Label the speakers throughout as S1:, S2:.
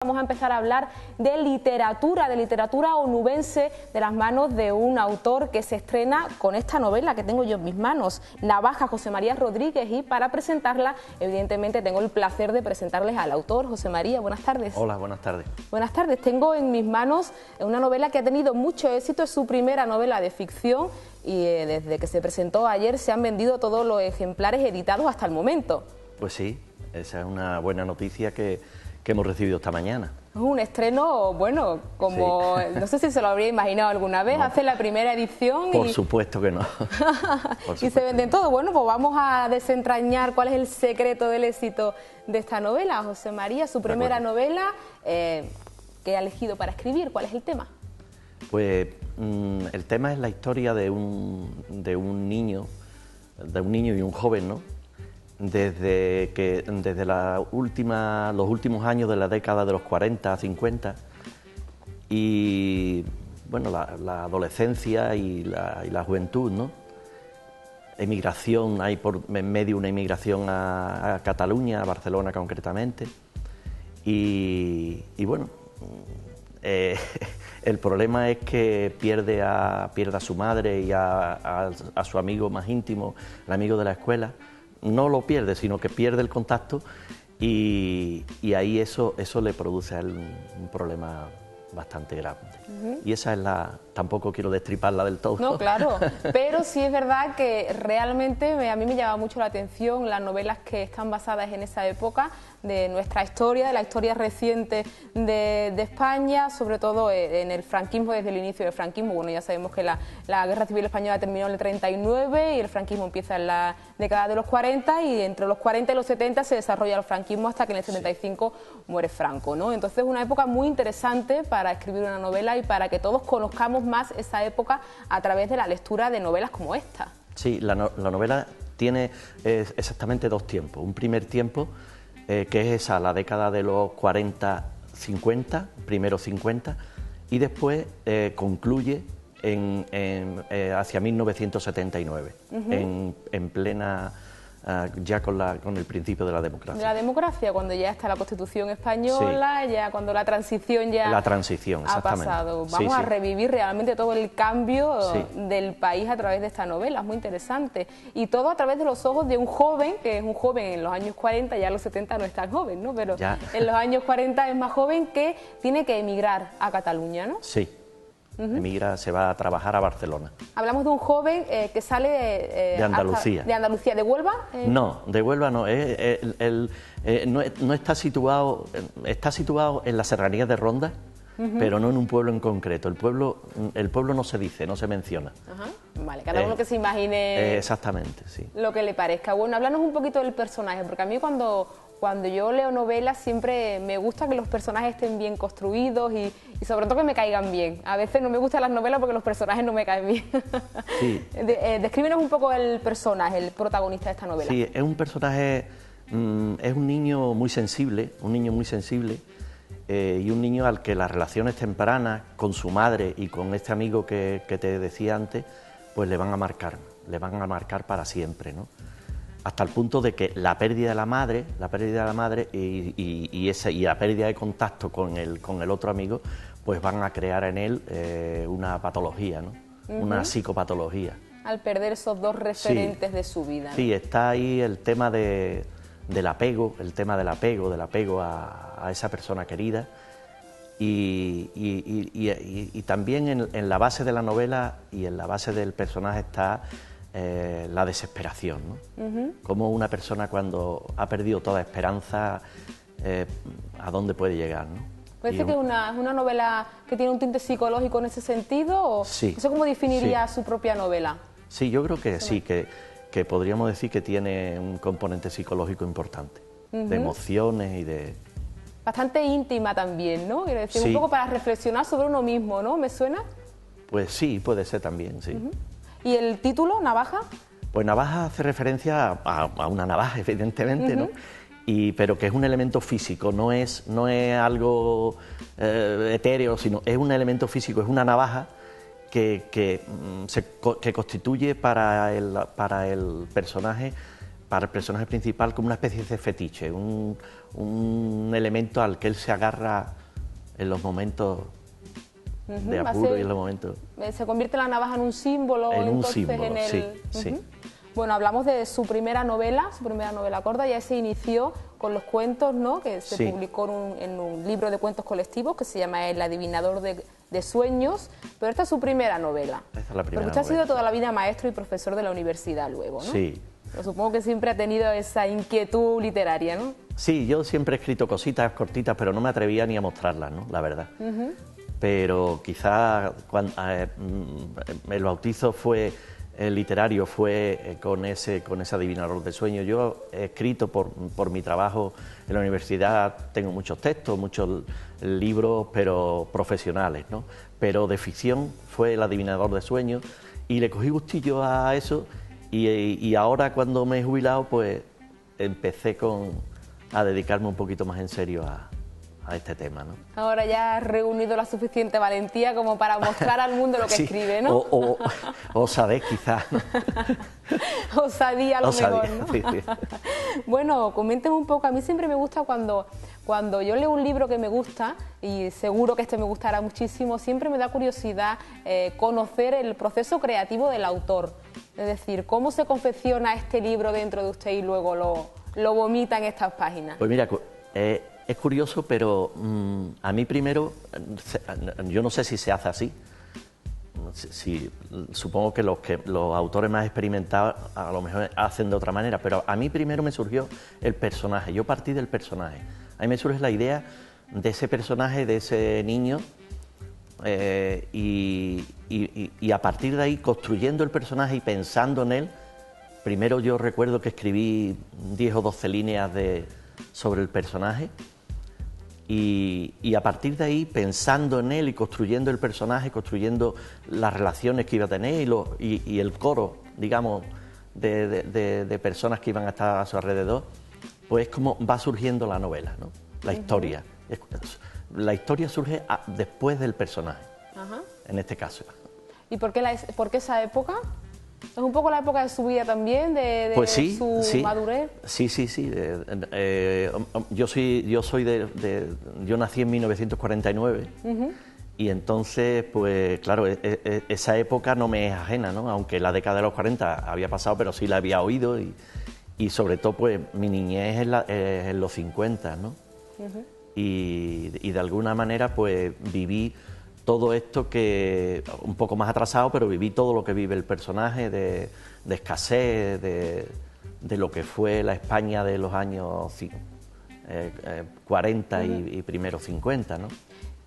S1: Vamos a empezar a hablar de literatura onubense de las manos de un autor que se estrena con esta novela que tengo yo en mis manos, Navaja, José María Rodríguez, y para presentarla, evidentemente, tengo el placer de presentarles al autor. José María, buenas tardes.
S2: Hola, buenas tardes.
S1: Buenas tardes. Tengo en mis manos una novela que ha tenido mucho éxito, es su primera novela de ficción y desde que se presentó ayer se han vendido todos los ejemplares editados hasta el momento.
S2: Pues sí, esa es una buena noticia que hemos recibido esta mañana.
S1: Es un estreno, bueno, como sí. No sé si se lo habría imaginado alguna vez, no. Hace la primera edición
S2: Por supuesto que no.
S1: Y se venden todo. Bueno, pues vamos a desentrañar cuál es el secreto del éxito de esta novela. José María, su primera novela, que ha elegido para escribir, ¿cuál es el tema?
S2: Pues el tema es la historia de un niño y un joven, ¿no? Desde los últimos años de la década de los 40, 50 y bueno, la adolescencia y la juventud, ¿no? Emigración, hay en medio una emigración a Cataluña, a Barcelona concretamente, y bueno, el problema es que pierde a su madre y a su amigo más íntimo, el amigo de la escuela. No lo pierde, sino que pierde el contacto y ahí eso le produce a él un problema bastante grande. Y esa es tampoco quiero destriparla del todo.
S1: No, claro, pero sí es verdad que realmente a mí me llama mucho la atención las novelas que están basadas en esa época de nuestra historia, de la historia reciente de España, sobre todo en el franquismo, desde el inicio del franquismo. Bueno, ya sabemos que la Guerra Civil Española terminó en el 39 y el franquismo empieza en la década de los 40 y entre los 40 y los 70 se desarrolla el franquismo hasta que en el 75 muere Franco, ¿no? Entonces es una época muy interesante para escribir una novela y para que todos conozcamos más esa época a través de la lectura de novelas como esta.
S2: Sí, la novela tiene exactamente dos tiempos. Un primer tiempo, que es esa, la década de los 40-50, primeros 50, y después concluye hacia 1979, en plena... ya con el principio de la democracia.
S1: La democracia, cuando ya está la Constitución española, sí. Ya cuando la transición ya
S2: ha pasado.
S1: Vamos a revivir realmente todo el cambio del país a través de esta novela, es muy interesante. Y todo a través de los ojos de un joven, que es un joven en los años 40, ya en los 70 no es tan joven, ¿no? Pero ya. En los años 40 es más joven, que tiene que emigrar a Cataluña, ¿no?
S2: Sí. Emigra, se va a trabajar a Barcelona.
S1: Hablamos de un joven que sale
S2: de Andalucía.
S1: ¿De Andalucía? ¿De Huelva?
S2: No, de Huelva no. No está situado en las serranías de Ronda, pero no en un pueblo en concreto. El pueblo no se dice, no se menciona.
S1: Vale, cada uno que se imagine.
S2: Exactamente, sí.
S1: Lo que le parezca. Bueno, háblanos un poquito del personaje, porque a mí cuando yo leo novelas siempre me gusta que los personajes estén bien construidos y sobre todo que me caigan bien. A veces no me gustan las novelas porque los personajes no me caen bien. Sí. Descríbenos un poco el personaje, el protagonista de esta novela.
S2: Sí, es un personaje, es un niño muy sensible, y un niño al que las relaciones tempranas con su madre y con este amigo que te decía antes, pues le van a marcar para siempre, ¿no? Hasta el punto de que la pérdida de la madre y la pérdida de contacto con el otro amigo, pues van a crear en él una patología, ¿no? Una psicopatología.
S1: Al perder esos dos referentes de su vida, ¿no?
S2: Sí, está ahí el tema del apego, a esa persona querida y también en la base de la novela y en la base del personaje está la desesperación, ¿no? Como una persona cuando ha perdido toda esperanza, ¿a dónde puede llegar, ¿no?
S1: ¿Parece que es una novela que tiene un tinte psicológico en ese sentido? ¿O
S2: sí.
S1: ¿Eso cómo definiría su propia novela?
S2: Sí, yo creo que sí, que podríamos decir que tiene un componente psicológico importante, de emociones y de...
S1: Bastante íntima también, ¿no? Quiero decir, un poco para reflexionar sobre uno mismo, ¿no? ¿Me suena?
S2: Pues sí, puede ser también, sí.
S1: ¿Y el título, Navaja?
S2: Pues Navaja hace referencia a una navaja, evidentemente, ¿no? Pero que es un elemento físico, no es algo etéreo, sino es un elemento físico, es una navaja que constituye para el personaje para el personaje principal como una especie de fetiche, un elemento al que él se agarra en los momentos de apuro y en los momentos...
S1: Se convierte la navaja en un símbolo.
S2: En un
S1: entonces,
S2: símbolo,
S1: en el...
S2: sí, sí.
S1: Bueno, hablamos de su primera novela corta, ya se inició con los cuentos, ¿no?, que se publicó en un libro de cuentos colectivos que se llama El adivinador de sueños, pero esta es su primera novela.
S2: Esta es la primera.
S1: Porque usted ha sido toda la vida maestro y profesor de la universidad luego, ¿no?
S2: Sí.
S1: Pero supongo que siempre ha tenido esa inquietud literaria, ¿no?
S2: Sí, yo siempre he escrito cositas cortitas, pero no me atrevía ni a mostrarlas, ¿no?, la verdad. Pero quizá cuando, el bautizo fue... El literario fue con ese adivinador de sueños. Yo he escrito por mi trabajo en la universidad, tengo muchos textos, muchos libros, pero profesionales, ¿no? Pero de ficción fue el adivinador de sueños y le cogí gustillo a eso y ahora cuando me he jubilado pues empecé a dedicarme un poquito más en serio a este tema, ¿no?
S1: Ahora ya has reunido la suficiente valentía como para mostrar al mundo lo que escribe, ¿no?
S2: O sabés, quizás, ¿no?
S1: Osadía a lo mejor, ¿no?
S2: Sí, sí.
S1: Bueno, coménteme un poco. A mí siempre me gusta cuando yo leo un libro que me gusta, y seguro que este me gustará muchísimo, siempre me da curiosidad conocer el proceso creativo del autor. Es decir, cómo se confecciona este libro dentro de usted y luego lo vomita en estas páginas.
S2: Pues mira, es curioso, pero a mí primero, yo no sé si se hace así. Supongo que los autores más experimentados a lo mejor hacen de otra manera, pero a mí primero me surgió el personaje, yo partí del personaje. A mí me surge la idea de ese personaje, de ese niño, y a partir de ahí, construyendo el personaje y pensando en él, primero yo recuerdo que escribí 10 o 12 líneas sobre el personaje, y a partir de ahí, pensando en él y construyendo el personaje, construyendo las relaciones que iba a tener y el coro, digamos, de personas que iban a estar a su alrededor, pues es como va surgiendo la novela, ¿no? La historia. La historia surge después del personaje, en este caso.
S1: ¿Y por qué esa época? ¿Es un poco la época de su vida también, de
S2: pues sí,
S1: su madurez?
S2: Sí. Yo nací en 1949 y entonces, pues claro, esa época no me es ajena, ¿no? Aunque la década de los 40 había pasado, pero sí la había oído y sobre todo, pues mi niñez es en los 50, ¿no? Y de alguna manera, pues viví todo esto que, un poco más atrasado, pero viví todo lo que vive el personaje de escasez, de lo que fue la España de los años 40 y primeros 50, ¿no?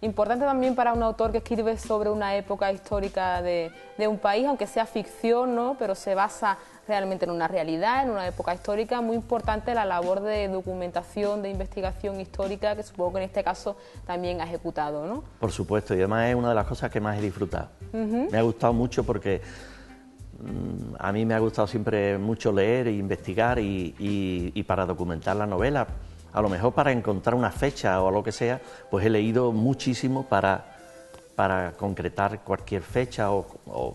S1: Importante también para un autor que escribe sobre una época histórica de un país, aunque sea ficción, ¿no?, pero se basa realmente en una realidad, en una época histórica. Muy importante la labor de documentación, de investigación histórica, que supongo que en este caso también ha ejecutado, ¿no?
S2: Por supuesto, y además es una de las cosas que más he disfrutado. Me ha gustado mucho porque a mí me ha gustado siempre mucho leer e investigar y para documentar la novela, a lo mejor para encontrar una fecha o lo que sea, pues he leído muchísimo para concretar cualquier fecha o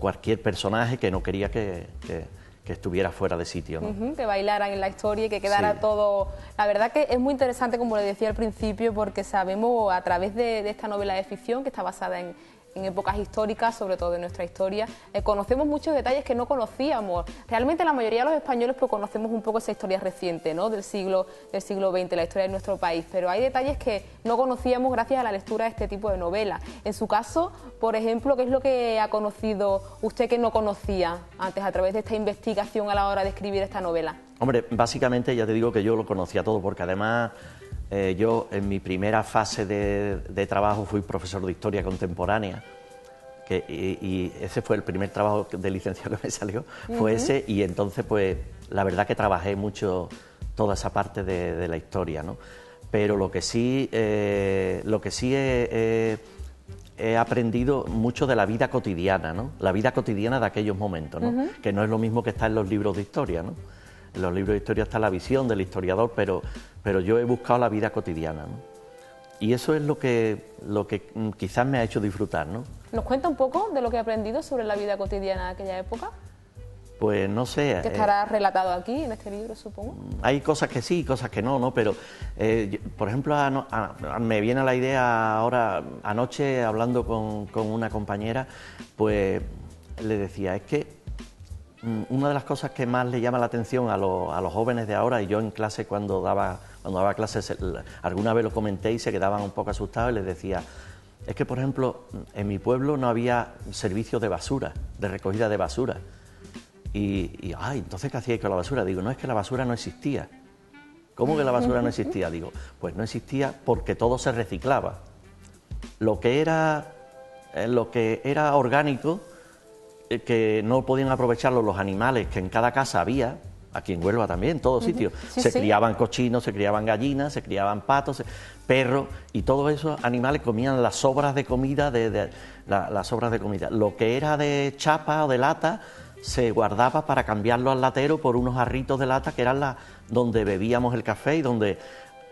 S2: cualquier personaje que no quería que estuviera fuera de sitio, ¿no?
S1: Que bailaran en la historia y que quedara todo... La verdad que es muy interesante, como le decía al principio, porque sabemos a través de esta novela de ficción, que está basada en épocas históricas, sobre todo de nuestra historia, conocemos muchos detalles que no conocíamos. Realmente la mayoría de los españoles pues conocemos un poco esa historia reciente, ¿no?, del siglo XX, la historia de nuestro país, pero hay detalles que no conocíamos gracias a la lectura de este tipo de novelas. En su caso, por ejemplo, ¿qué es lo que ha conocido usted que no conocía antes a través de esta investigación a la hora de escribir esta novela?
S2: Hombre, básicamente ya te digo que yo lo conocía todo, porque además yo en mi primera fase de trabajo fui profesor de historia contemporánea, y ese fue el primer trabajo de licenciado que me salió, fue ese, y entonces pues la verdad que trabajé mucho toda esa parte de la historia, ¿no? Pero lo que sí he aprendido mucho de la vida cotidiana, ¿no? La vida cotidiana de aquellos momentos, ¿no? Que no es lo mismo que está en los libros de historia, ¿no? En los libros de historia está la visión del historiador, pero yo he buscado la vida cotidiana, ¿no? Y eso es lo que quizás me ha hecho disfrutar, ¿no?
S1: ¿Nos cuenta un poco de lo que ha aprendido sobre la vida cotidiana de aquella época?
S2: Pues no sé.
S1: Que estará relatado aquí, en este libro, supongo.
S2: Hay cosas que sí, cosas que no, ¿no? Pero, por ejemplo, me viene a la idea ahora, anoche, hablando con una compañera, pues le decía, es que una de las cosas que más le llama la atención a los jóvenes de ahora, y yo en clase cuando daba clases, alguna vez lo comenté y se quedaban un poco asustados, y les decía, es que, por ejemplo, en mi pueblo no había servicio de basura, de recogida de basura. Entonces, ¿qué hacíais con la basura? Digo, no, es que la basura no existía. ¿Cómo que la basura no existía? Digo, pues no existía porque todo se reciclaba. Lo que era orgánico, que no podían aprovecharlo los animales que en cada casa había, aquí en Huelva también, en todos sitios, se criaban cochinos, se criaban gallinas, se criaban patos, perros, y todos esos animales comían las sobras de comida, las sobras de comida. Lo que era de chapa o de lata se guardaba para cambiarlo al latero por unos jarritos de lata que eran donde bebíamos el café, y donde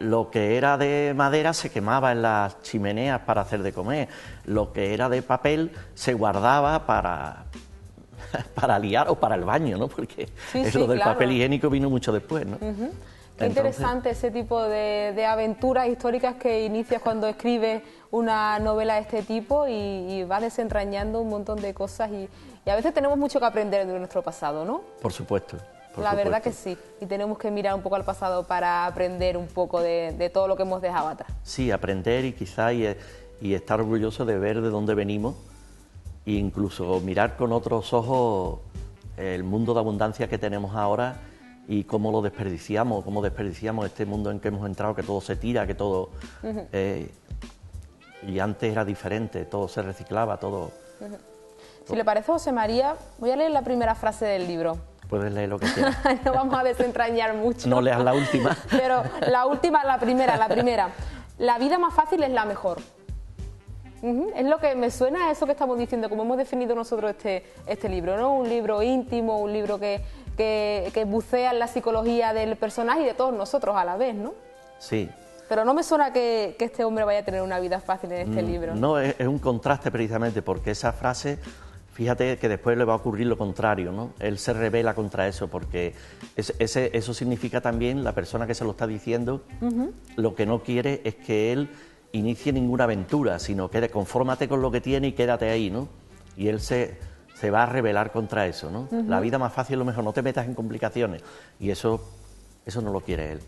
S2: lo que era de madera se quemaba en las chimeneas para hacer de comer, lo que era de papel se guardaba para liar o para el baño, ¿no? Porque lo del papel higiénico vino mucho después, ¿no?
S1: Qué interesante ese tipo de aventuras históricas que inicias cuando escribes una novela de este tipo, y vas desentrañando un montón de cosas, y a veces tenemos mucho que aprender de nuestro pasado, ¿no?
S2: Por supuesto.
S1: La verdad que sí, y tenemos que mirar un poco al pasado para aprender un poco de todo lo que hemos dejado atrás.
S2: Sí, aprender y quizá y estar orgulloso de ver de dónde venimos, e incluso mirar con otros ojos el mundo de abundancia que tenemos ahora y cómo lo desperdiciamos, este mundo en que hemos entrado, que todo se tira, que todo... y antes era diferente, todo se reciclaba, todo...
S1: Si le parece, José María, voy a leer la primera frase del libro.
S2: Puedes leer lo que quieras.
S1: No vamos a desentrañar mucho.
S2: No leas la última.
S1: Pero la última, la primera. La vida más fácil es la mejor. Es lo que me suena a eso que estamos diciendo, como hemos definido nosotros este libro, ¿no? Un libro íntimo, un libro que bucea en la psicología del personaje y de todos nosotros a la vez, ¿no?
S2: Sí.
S1: Pero no me suena que este hombre vaya a tener una vida fácil en este libro.
S2: No, es un contraste precisamente, porque esa frase, fíjate que después le va a ocurrir lo contrario, ¿no? Él se rebela contra eso, porque eso significa también, la persona que se lo está diciendo, lo que no quiere es que él inicie ninguna aventura, sino que confórmate con lo que tiene y quédate ahí, ¿no? Y él se va a rebelar contra eso, ¿no? La vida más fácil es lo mejor, no te metas en complicaciones, y eso no lo quiere él.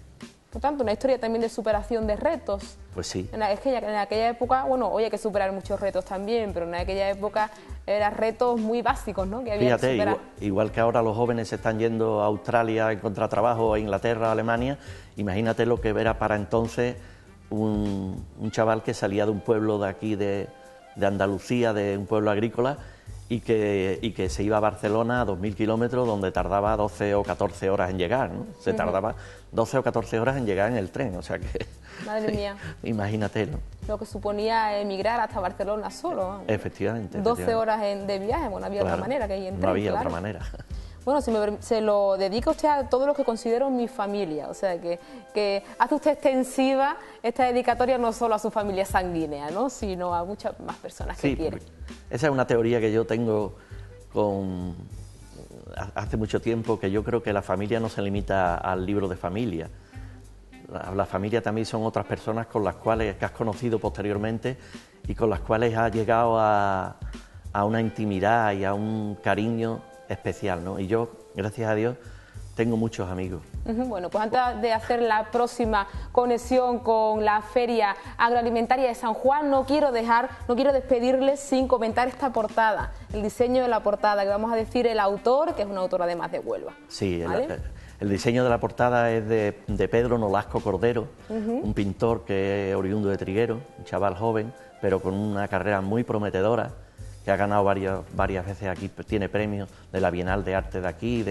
S1: Por tanto, una historia también de superación de retos.
S2: Pues sí.
S1: Es que en aquella época, bueno, hoy hay que superar muchos retos también, pero en aquella época eran retos muy básicos, ¿no? Que había que superar.
S2: Igual que ahora los jóvenes se están yendo a Australia a encontrar trabajo, a Inglaterra, a Alemania, imagínate lo que era para entonces un chaval que salía de un pueblo de aquí, de Andalucía, de un pueblo agrícola, y que se iba a Barcelona a 2.000 kilómetros, donde tardaba 12 o 14 horas en llegar, ¿no? Se tardaba 12 o 14 horas en llegar en el tren, o sea que...
S1: Madre mía.
S2: Imagínate, ¿no?
S1: Lo que suponía emigrar hasta Barcelona solo, ¿no?
S2: Efectivamente.
S1: 12 horas de viaje, bueno, había otra manera que ir en tren,
S2: no había otra manera.
S1: Bueno, se lo dedica usted a todo lo que considero mi familia, o sea que hace usted extensiva esta dedicatoria no solo a su familia sanguínea, ¿no? Sino a muchas más personas que quiere.
S2: Esa es una teoría que yo tengo hace mucho tiempo, que yo creo que la familia no se limita al libro de familia. La familia también son otras personas con las cuales que has conocido posteriormente y con las cuales has llegado a una intimidad y a un cariño especial, ¿no? Y yo, gracias a Dios, tengo muchos amigos. Bueno,
S1: pues antes de hacer la próxima conexión con la Feria Agroalimentaria de San Juan, no quiero despedirles sin comentar esta portada, el diseño de la portada, que vamos a decir el autor, que es un autor además de Huelva.
S2: Sí, ¿vale? El diseño de la portada es de Pedro Nolasco Cordero, un pintor que es oriundo de Triguero, un chaval joven, pero con una carrera muy prometedora, que ha ganado varias veces aquí, tiene premios de la Bienal de Arte de aquí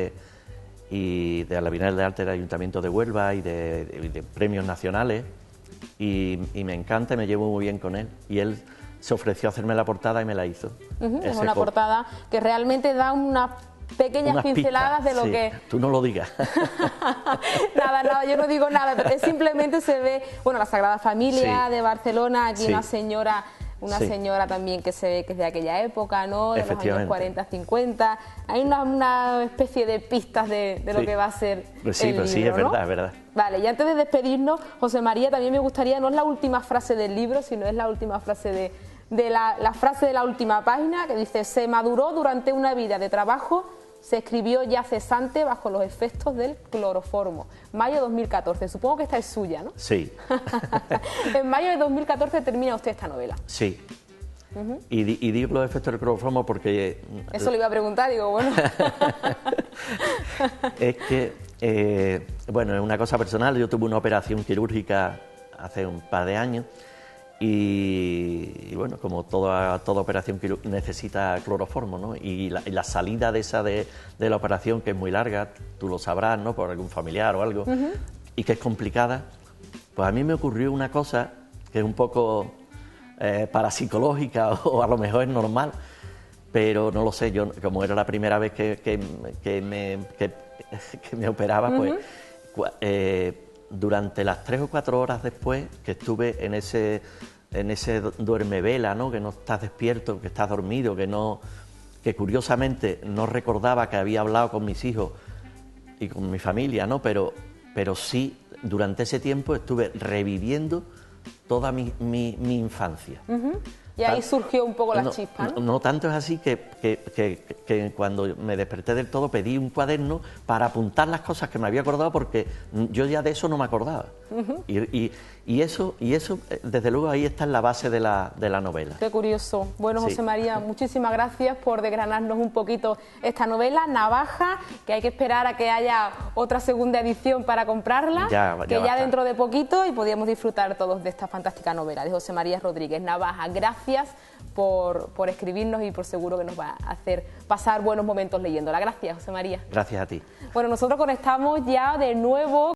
S2: y de la Bienal de Arte del Ayuntamiento de Huelva y de premios nacionales, y me encanta y me llevo muy bien con él, y él se ofreció a hacerme la portada y me la hizo.
S1: Es una portada que realmente da unas pequeñas pinceladas de lo que...
S2: Tú no lo digas.
S1: Nada, yo no digo nada, simplemente se ve, bueno, la Sagrada Familia de Barcelona, aquí una señora una
S2: Sí.
S1: señora también que se ve que es de aquella época, ¿no? De los años
S2: Efectivamente.
S1: 40, 50. Hay una especie de pistas de lo
S2: Sí.
S1: que va a ser
S2: Pues sí,
S1: el
S2: pues
S1: libro,
S2: sí, es
S1: ¿no?
S2: verdad, es verdad.
S1: Vale, y antes de despedirnos, José María, también me gustaría, no es la última frase del libro, sino es la última frase la frase de la última página, que dice: se maduró durante una vida de trabajo, se escribió ya cesante bajo los efectos del cloroformo. Mayo 2014, supongo que esta es suya, ¿no?
S2: Sí,
S1: En mayo de 2014 termina usted esta novela.
S2: sí. Y digo los efectos del cloroformo porque
S1: Eso le iba a preguntar, digo, bueno.
S2: es que, bueno, es una cosa personal. Yo tuve una operación quirúrgica hace un par de años y bueno, como toda operación necesita cloroformo, ¿no? Y la salida de esa de la operación, que es muy larga, tú lo sabrás, ¿no? Por algún familiar o algo, y que es complicada, pues a mí me ocurrió una cosa que es un poco parapsicológica o a lo mejor es normal, pero no lo sé. Yo, como era la primera vez que me operaba, pues durante las 3 o 4 horas después que estuve en ese duermevela, ¿no? Que no estás despierto, que estás dormido, que curiosamente no recordaba que había hablado con mis hijos y con mi familia, ¿no? Pero sí, durante ese tiempo estuve reviviendo toda mi infancia.
S1: Y ahí surgió un poco la chispa, ¿no?
S2: No tanto es así que cuando me desperté del todo pedí un cuaderno para apuntar las cosas que me había acordado, porque yo ya de eso no me acordaba. Y eso, desde luego, ahí está en la base de la novela.
S1: Qué curioso. Bueno,
S2: Sí.
S1: José María, muchísimas gracias por desgranarnos un poquito esta novela, Navaja, que hay que esperar a que haya otra segunda edición para comprarla, que ya dentro de poquito, y podíamos disfrutar todos de esta fantástica novela de José María Rodríguez, Navaja. Gracias por escribirnos y por seguro que nos va a hacer pasar buenos momentos leyéndola. Gracias, José María.
S2: Gracias a ti.
S1: Bueno, nosotros conectamos ya de nuevo